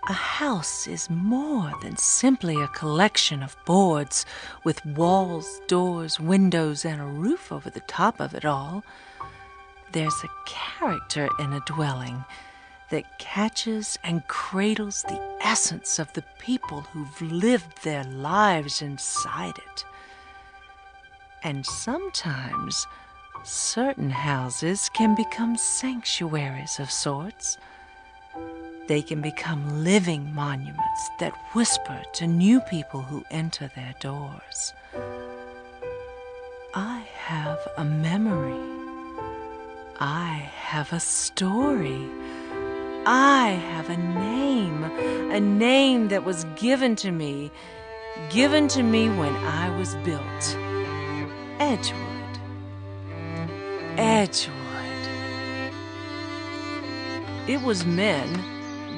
A house is more than simply a collection of boards with walls, doors, windows, and a roof over the top of it all. There's a character in a dwelling that catches and cradles the essence of the people who've lived their lives inside it. And sometimes certain houses can become sanctuaries of sorts. They can become living monuments that whisper to new people who enter their doors. I have a memory. I have a story. I have a name that was given to me when I was built. Edgewood. Edgewood. It was men,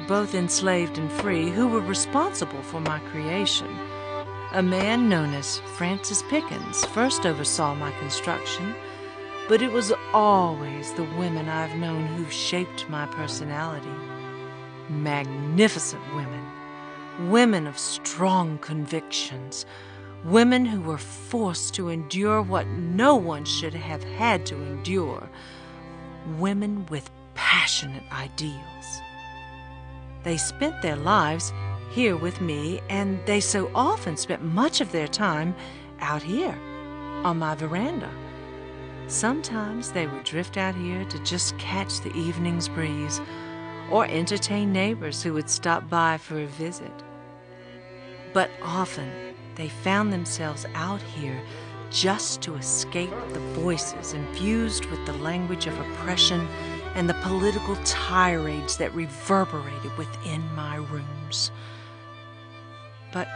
both enslaved and free, who were responsible for my creation. A man known as Francis Pickens first oversaw my construction, but it was always the women I've known who've shaped my personality. Magnificent women. Women of strong convictions. Women who were forced to endure what no one should have had to endure. Women with passionate ideals. They spent their lives here with me, and they so often spent much of their time out here on my veranda. Sometimes they would drift out here to just catch the evening's breeze or entertain neighbors who would stop by for a visit. But often they found themselves out here just to escape the voices infused with the language of oppression and the political tirades that reverberated within my rooms. But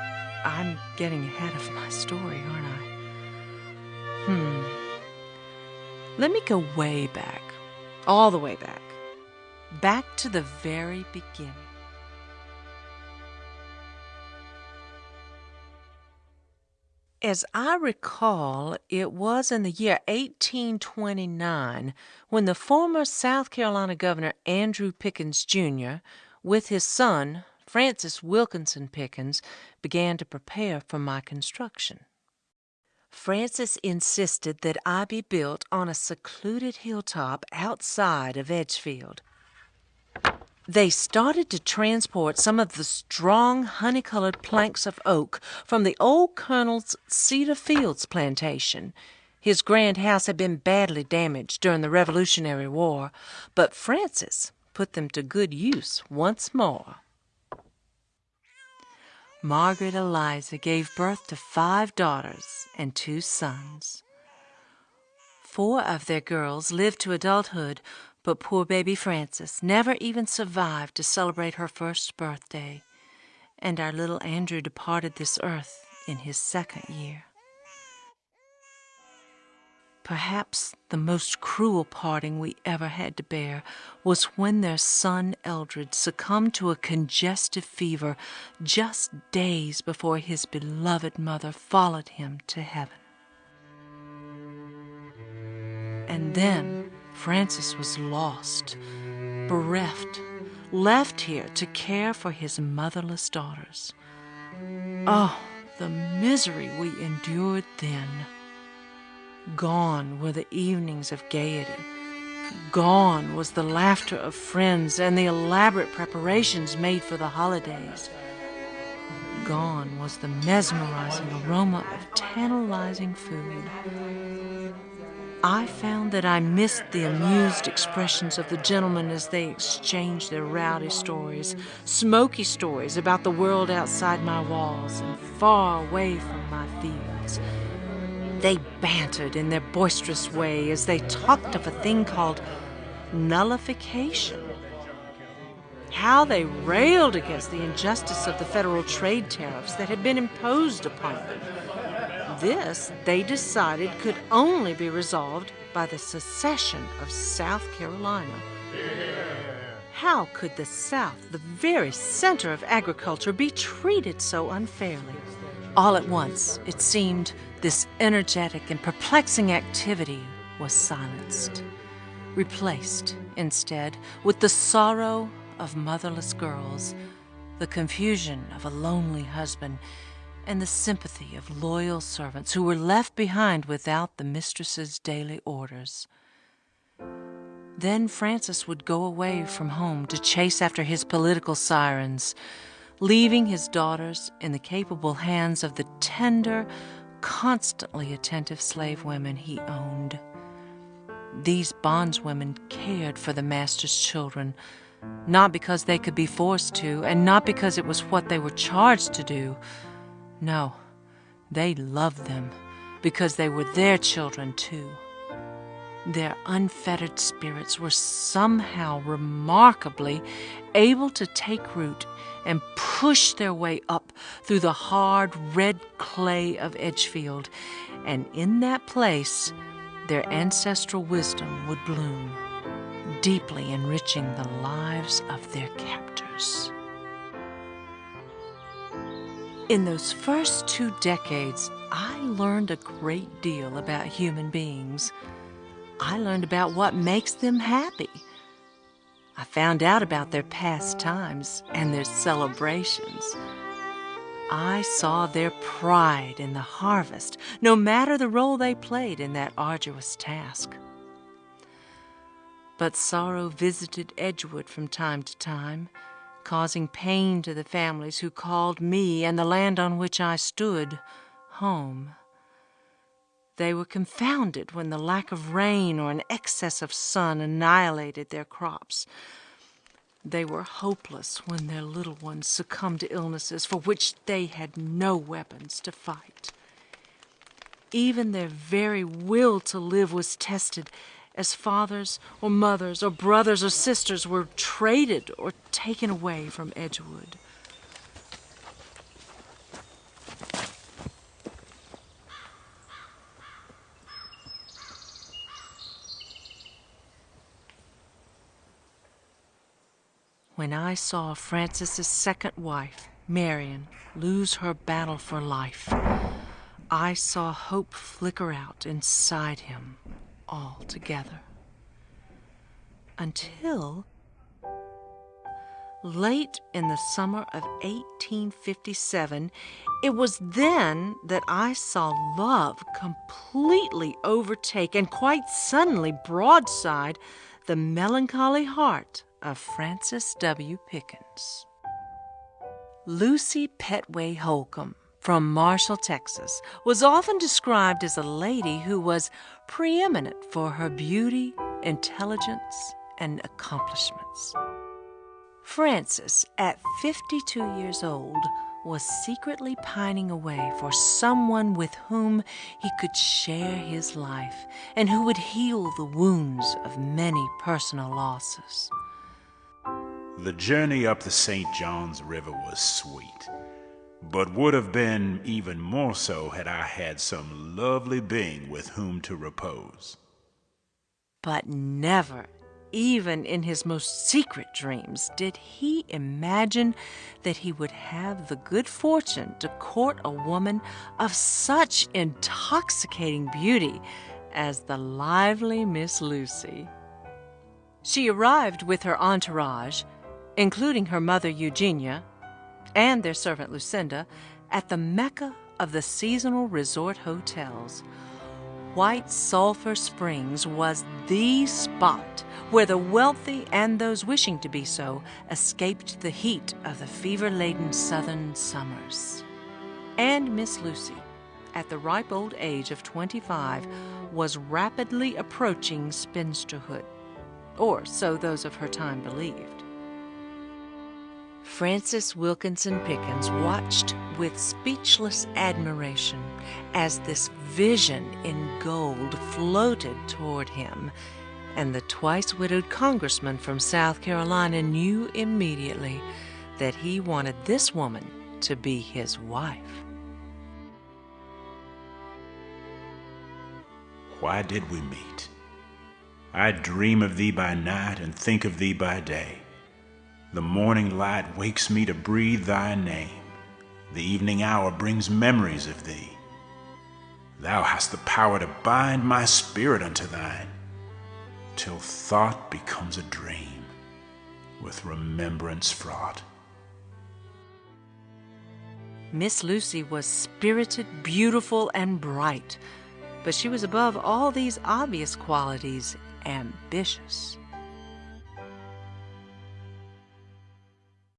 I'm getting ahead of my story, aren't I? Let me go way back, all the way back to the very beginning. As I recall, it was in the year 1829 when the former South Carolina Governor Andrew Pickens, Jr., with his son, Francis Wilkinson Pickens, began to prepare for my construction. Francis insisted that I be built on a secluded hilltop outside of Edgefield. They started to transport some of the strong honey-colored planks of oak from the old Colonel's Cedar Fields plantation. His grand house had been badly damaged during the Revolutionary War, but Francis put them to good use once more. Margaret Eliza gave birth to 5 daughters and 2 sons. 4 of their girls lived to adulthood, but poor baby Frances never even survived to celebrate her first birthday, and our little Andrew departed this earth in his 2nd year. Perhaps the most cruel parting we ever had to bear was when their son Eldred succumbed to a congestive fever just days before his beloved mother followed him to heaven. And then Francis was lost, bereft, left here to care for his motherless daughters. Oh, the misery we endured then. Gone were the evenings of gaiety. Gone was the laughter of friends and the elaborate preparations made for the holidays. Gone was the mesmerizing aroma of tantalizing food. I found that I missed the amused expressions of the gentlemen as they exchanged their rowdy stories, smoky stories about the world outside my walls and far away from my fields. They bantered in their boisterous way as they talked of a thing called nullification. How they railed against the injustice of the federal trade tariffs that had been imposed upon them. This, they decided, could only be resolved by the secession of South Carolina. How could the South, the very center of agriculture, be treated so unfairly? All at once, it seemed, this energetic and perplexing activity was silenced, replaced, instead, with the sorrow of motherless girls, the confusion of a lonely husband, and the sympathy of loyal servants who were left behind without the mistress's daily orders. Then Francis would go away from home to chase after his political sirens, leaving his daughters in the capable hands of the tender, constantly attentive slave women he owned. These bondswomen cared for the master's children, not because they could be forced to, and not because it was what they were charged to do. No, they loved them because they were their children too. Their unfettered spirits were somehow remarkably able to take root and push their way up through the hard red clay of Edgefield, and in that place their ancestral wisdom would bloom, deeply enriching the lives of their captors. In those first 2 decades, I learned a great deal about human beings. I learned about what makes them happy. I found out about their pastimes and their celebrations. I saw their pride in the harvest, no matter the role they played in that arduous task. But sorrow visited Edgewood from time to time, causing pain to the families who called me and the land on which I stood home. They were confounded when the lack of rain or an excess of sun annihilated their crops. They were hopeless when their little ones succumbed to illnesses for which they had no weapons to fight. Even their very will to live was tested, as fathers or mothers or brothers or sisters were traded or taken away from Edgewood. When I saw Francis's second wife, Marion, lose her battle for life, I saw hope flicker out inside him altogether. Until late in the summer of 1857, it was then that I saw love completely overtake and quite suddenly broadside the melancholy heart of Francis W. Pickens. Lucy Petway Holcomb, from Marshall, Texas, was often described as a lady who was preeminent for her beauty, intelligence, and accomplishments. Francis, at 52 years old, was secretly pining away for someone with whom he could share his life and who would heal the wounds of many personal losses. The journey up the St. Johns River was sweet, but would have been even more so had I had some lovely being with whom to repose. But never, even in his most secret dreams, did he imagine that he would have the good fortune to court a woman of such intoxicating beauty as the lively Miss Lucy. She arrived with her entourage, including her mother Eugenia and their servant Lucinda, at the Mecca of the seasonal resort hotels. White Sulphur Springs was the spot where the wealthy and those wishing to be so escaped the heat of the fever-laden southern summers. And Miss Lucy, at the ripe old age of 25, was rapidly approaching spinsterhood, or so those of her time believed. Francis Wilkinson Pickens watched with speechless admiration as this vision in gold floated toward him, and the twice-widowed congressman from South Carolina knew immediately that he wanted this woman to be his wife. Why did we meet? I dream of thee by night and think of thee by day. The morning light wakes me to breathe thy name. The evening hour brings memories of thee. Thou hast the power to bind my spirit unto thine, till thought becomes a dream, with remembrance fraught. Miss Lucy was spirited, beautiful, and bright, but she was above all these obvious qualities ambitious.